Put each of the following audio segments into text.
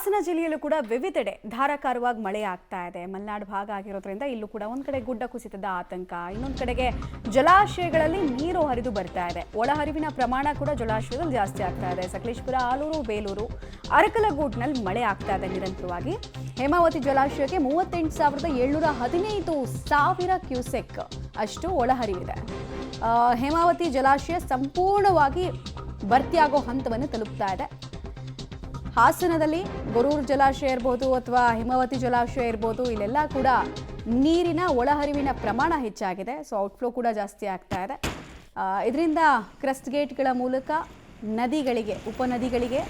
ಹಾಸನ ಜಿಲ್ಲೆಯಲ್ಲೂ ಕೂಡ ವಿವಿಧೆಡೆ ಧಾರಾಕಾರವಾಗಿ ಮಳೆ ಆಗ್ತಾ ಇದೆ. ಮಲೆನಾಡು ಭಾಗ ಆಗಿರೋದ್ರಿಂದ ಇಲ್ಲೂ ಕೂಡ ಒಂದ್ ಕಡೆ ಗುಡ್ಡ ಕುಸಿತದ ಆತಂಕ, ಇನ್ನೊಂದು ಕಡೆಗೆ ಜಲಾಶಯಗಳಲ್ಲಿ ನೀರು ಹರಿದು ಬರ್ತಾ ಇದೆ. ಒಳಹರಿವಿನ ಪ್ರಮಾಣ ಕೂಡ ಜಲಾಶಯದಲ್ಲಿ ಜಾಸ್ತಿ ಆಗ್ತಾ ಇದೆ. ಸಕಲೇಶಪುರ, ಆಲೂರು, ಬೇಲೂರು, ಅರಕಲಗೂಡ್ನಲ್ಲಿ ಮಳೆ ಆಗ್ತಾ ಇದೆ ನಿರಂತರವಾಗಿ. ಹೇಮಾವತಿ ಜಲಾಶಯಕ್ಕೆ 38,715 ಕ್ಯೂಸೆಕ್ ಅಷ್ಟು ಒಳಹರಿವಿದೆ. ಹೇಮಾವತಿ ಜಲಾಶಯ ಸಂಪೂರ್ಣವಾಗಿ ಭರ್ತಿಯಾಗೋ ಹಂತವನ್ನು ತಲುಪ್ತಾ ಇದೆ. ಹಾಸನದಲ್ಲಿ ಗೊರೂರು ಜಲಾಶಯ ಇರ್ಬೋದು ಅಥವಾ ಹೇಮಾವತಿ ಜಲಾಶಯ ಇರ್ಬೋದು, ಇಲ್ಲೆಲ್ಲ ಕೂಡ ನೀರಿನ ಒಳಹರಿವಿನ ಪ್ರಮಾಣ ಹೆಚ್ಚಾಗಿದೆ. ಸೊ ಔಟ್ಫ್ಲೋ ಕೂಡ ಜಾಸ್ತಿ ಆಗ್ತಾ ಇದೆ. ಇದರಿಂದ ಕ್ರಸ್ಟ್ ಗೇಟ್ಗಳ ಮೂಲಕ ನದಿಗಳಿಗೆ, ಉಪನದಿಗಳಿಗೆ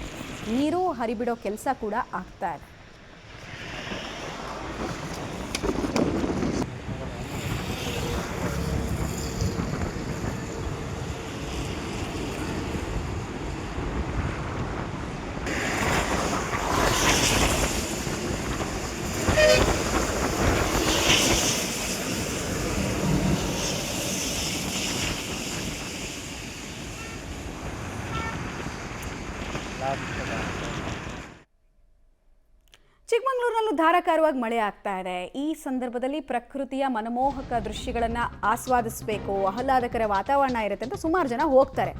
ನೀರು ಹರಿಬಿಡೋ ಕೆಲಸ ಕೂಡ ಆಗ್ತಾ ಇದೆ. ಚಿಕ್ಕಮಗಳೂರಿನಲ್ಲೂ ಧಾರಾಕಾರವಾಗಿ ಮಳೆ ಆಗ್ತಾ ಇದೆ. ಈ ಸಂದರ್ಭದಲ್ಲಿ ಪ್ರಕೃತಿಯ ಮನಮೋಹಕ ದೃಶ್ಯಗಳನ್ನು ಆಸ್ವಾದಿಸಬೇಕು, ಆಹ್ಲಾದಕರ ವಾತಾವರಣ ಇರುತ್ತೆ ಅಂತ ಸುಮಾರು ಜನ ಹೋಗ್ತಾರೆ.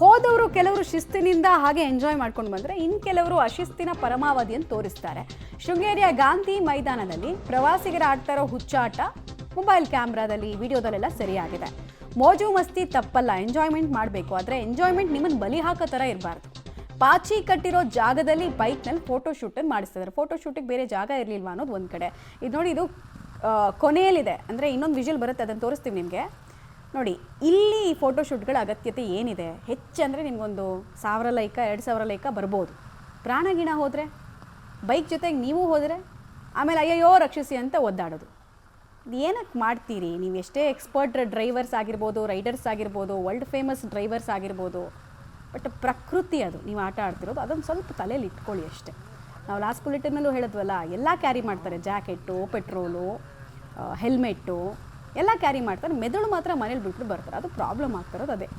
ಹೋದವರು ಕೆಲವರು ಶಿಸ್ತಿನಿಂದ ಹಾಗೆ ಎಂಜಾಯ್ ಮಾಡ್ಕೊಂಡು ಬಂದರೆ, ಇನ್ನು ಕೆಲವರು ಅಶಿಸ್ತಿನ ಪರಮಾವಧಿಯನ್ನು ತೋರಿಸ್ತಾರೆ. ಶೃಂಗೇರಿಯ ಗಾಂಧಿ ಮೈದಾನದಲ್ಲಿ ಪ್ರವಾಸಿಗರ ಆಡ್ತಾ ಇರೋ ಹುಚ್ಚಾಟ ಮೊಬೈಲ್ ಕ್ಯಾಮ್ರಾದಲ್ಲಿ, ವಿಡಿಯೋದಲ್ಲೆಲ್ಲ ಸರಿಯಾಗಿದೆ. ಮೋಜು ಮಸ್ತಿ ತಪ್ಪಲ್ಲ, ಎಂಜಾಯ್ಮೆಂಟ್ ಮಾಡಬೇಕು, ಆದರೆ ಎಂಜಾಯ್ಮೆಂಟ್ ನಿಮ್ಮನ್ನು ಬಲಿ ಹಾಕೋ ಥರ ಇರಬಾರ್ದು. ಪಾಚಿ ಕಟ್ಟಿರೋ ಜಾಗದಲ್ಲಿ ಬೈಕ್ನಲ್ಲಿ ಫೋಟೋಶೂಟನ್ನು ಮಾಡಿಸ್ತಿದ್ದಾರೆ. ಫೋಟೋಶೂಟಿಗೆ ಬೇರೆ ಜಾಗ ಇರಲಿಲ್ವಾ ಅನ್ನೋದು ಒಂದು ಕಡೆ. ಇದು ನೋಡಿ, ಇದು ಕೊನೆಯಲ್ಲಿದೆ, ಅಂದರೆ ಇನ್ನೊಂದು ವಿಜುವಲ್ ಬರುತ್ತೆ, ಅದನ್ನು ತೋರಿಸ್ತೀವಿ ನಿಮಗೆ. ನೋಡಿ, ಇಲ್ಲಿ ಈ ಫೋಟೋಶೂಟ್ಗಳ ಅಗತ್ಯತೆ ಏನಿದೆ? ಹೆಚ್ಚಂದರೆ ನಿಮಗೊಂದು 1000 ಲೈಕ 2000 ಲೈಕ ಬರ್ಬೋದು. ಪ್ರಾಣಗಿಣ ಹೋದರೆ, ಬೈಕ್ ಜೊತೆಗೆ ನೀವು ಹೋದರೆ, ಆಮೇಲೆ ಅಯ್ಯಯ್ಯೋ ರಕ್ಷಿಸಿ ಅಂತ ಒದ್ದಾಡೋದು. ಏನಕ್ಕೆ ಮಾಡ್ತೀರಿ? ನೀವು ಎಷ್ಟೇ ಎಕ್ಸ್ಪರ್ಟ್ ಡ್ರೈವರ್ಸ್ ಆಗಿರ್ಬೋದು, ರೈಡರ್ಸ್ ಆಗಿರ್ಬೋದು, ವರ್ಲ್ಡ್ ಫೇಮಸ್ ಡ್ರೈವರ್ಸ್ ಆಗಿರ್ಬೋದು, ಬಟ್ ಪ್ರಕೃತಿ ಅದು ನೀವು ಆಟ ಆಡ್ತಿರೋದು, ಅದೊಂದು ಸ್ವಲ್ಪ ತಲೆಯಲ್ಲಿ ಇಟ್ಕೊಳ್ಳಿ ಅಷ್ಟೇ. ನಾವು ಲಾಸ್ಟ್ ಬುಲೆಟಿನಲ್ಲೂ ಹೇಳಿದ್ವಲ್ಲ, ಎಲ್ಲ ಕ್ಯಾರಿ ಮಾಡ್ತಾರೆ, ಜಾಕೆಟ್ಟು, ಪೆಟ್ರೋಲು, ಹೆಲ್ಮೆಟ್ಟು ಎಲ್ಲ ಕ್ಯಾರಿ ಮಾಡ್ತಾರೆ. ಮೆದುಳು ಮಾತ್ರ ಮನೇಲಿ ಬಿಟ್ಬಿಟ್ಟು ಬರ್ತಾರೆ. ಅದು ಪ್ರಾಬ್ಲಮ್ ಆಗ್ತಿರೋದು ಅದೇ.